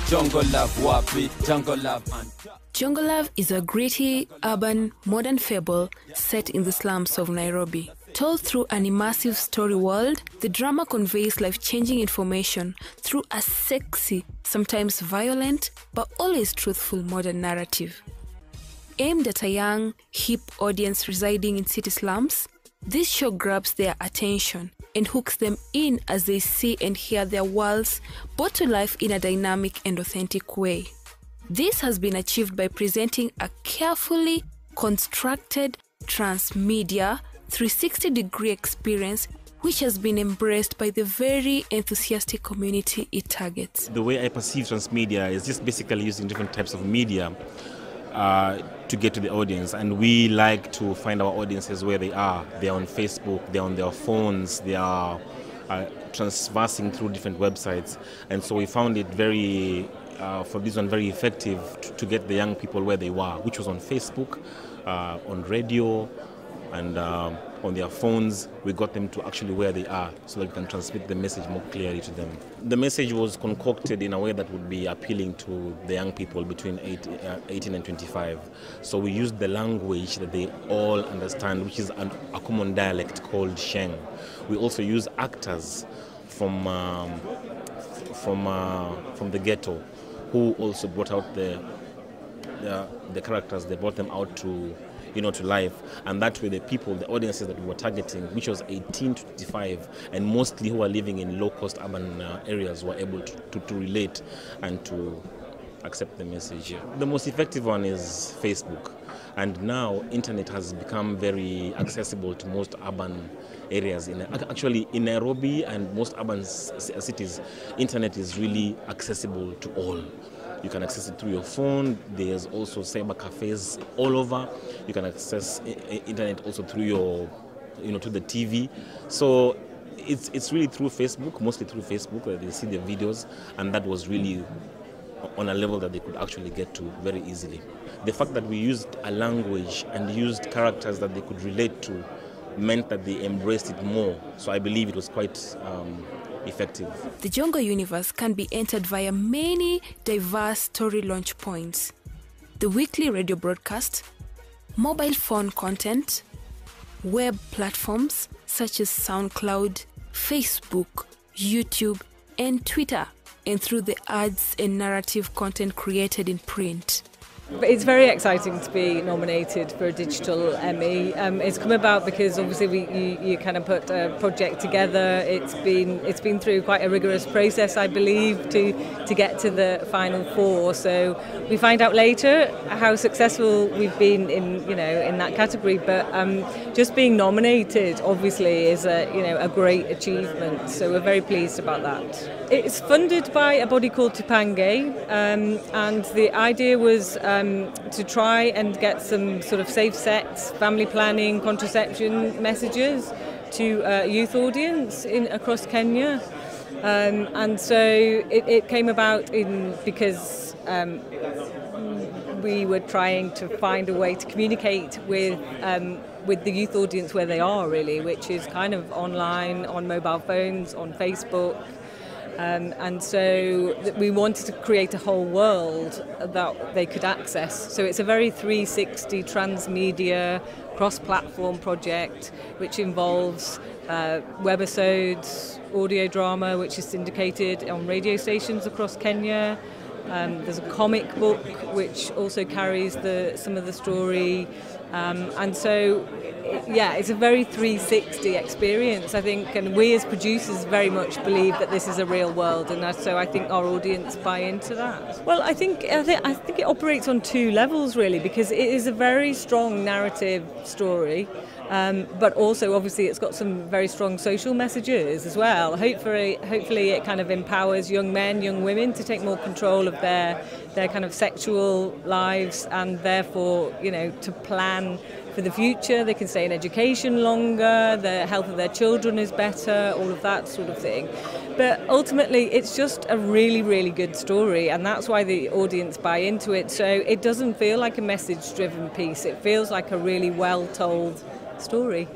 Jungle Love wapi, Jungle Love. Jungle Love is a gritty, urban, modern fable set in the slums of Nairobi. Told through an immersive story world, the drama conveys life-changing information through a sexy, sometimes violent, but always truthful modern narrative. Aimed at a young, hip audience residing in city slums, this show grabs their attention and hooks them in as they see and hear their worlds brought to life in a dynamic and authentic way. This has been achieved by presenting a carefully constructed transmedia 360-degree experience which has been embraced by the very enthusiastic community it targets. The way I perceive transmedia is just basically using different types of media to get to the audience, and we like to find our audiences where they are. They're on Facebook, they're on their phones, they are transversing through different websites, and so we found it very for this one very effective to get the young people where they were, which was on Facebook, on radio, and on their phones. We got them to actually where they are so that we can transmit the message more clearly to them. The message was concocted in a way that would be appealing to the young people between 18 and 25. So we used the language that they all understand, which is a common dialect called Sheng. We also use actors from the ghetto who also brought out the characters. They brought them out to life, and that way the people, the audiences that we were targeting, which was 18 to 25, and mostly who are living in low-cost urban areas, were able to relate and to accept the message. The most effective one is Facebook, and now internet has become very accessible to most urban areas. Actually, in Nairobi and most urban cities, internet is really accessible to all. You can access it through your phone. There's also cyber cafes all over. You can access internet also through your, to the TV. So it's really through Facebook, mostly through Facebook, that they see the videos, and that was really on a level that they could actually get to very easily. The fact that we used a language and used characters that they could relate to meant that they embraced it more. So I believe it was quite effective. The Jungle universe can be entered via many diverse story launch points: the weekly radio broadcast, mobile phone content, web platforms such as SoundCloud, Facebook, YouTube, and Twitter, and through the ads and narrative content created in print. It's very exciting to be nominated for a digital Emmy. It's come about because obviously you kind of put a project together. It's been through quite a rigorous process, I believe, to get to the final four. So we find out later how successful we've been in that category. But just being nominated obviously is a great achievement. So we're very pleased about that. It's funded by a body called Tupange, and the idea was to try and get some sort of safe sex, family planning, contraception messages to a youth audience across Kenya. And so it came about because we were trying to find a way to communicate with the youth audience where they are, really, which is kind of online, on mobile phones, on Facebook. And so we wanted to create a whole world that they could access. So it's a very 360 transmedia cross-platform project which involves webisodes, audio drama which is syndicated on radio stations across Kenya. There's a comic book which also carries some of the story. And so, it's a very 360 experience, I think, and we as producers very much believe that this is a real world, and so I think our audience buy into that. Well, I think it operates on two levels, really, because it is a very strong narrative story, but also obviously it's got some very strong social messages as well. Hopefully it kind of empowers young men, young women to take more control of their kind of sexual lives, and therefore to plan for the future. They can stay in education longer, the health of their children is better, all of that sort of thing. But ultimately it's just a really, really good story, and that's why the audience buy into it. So it doesn't feel like a message-driven piece, it feels like a really well-told story.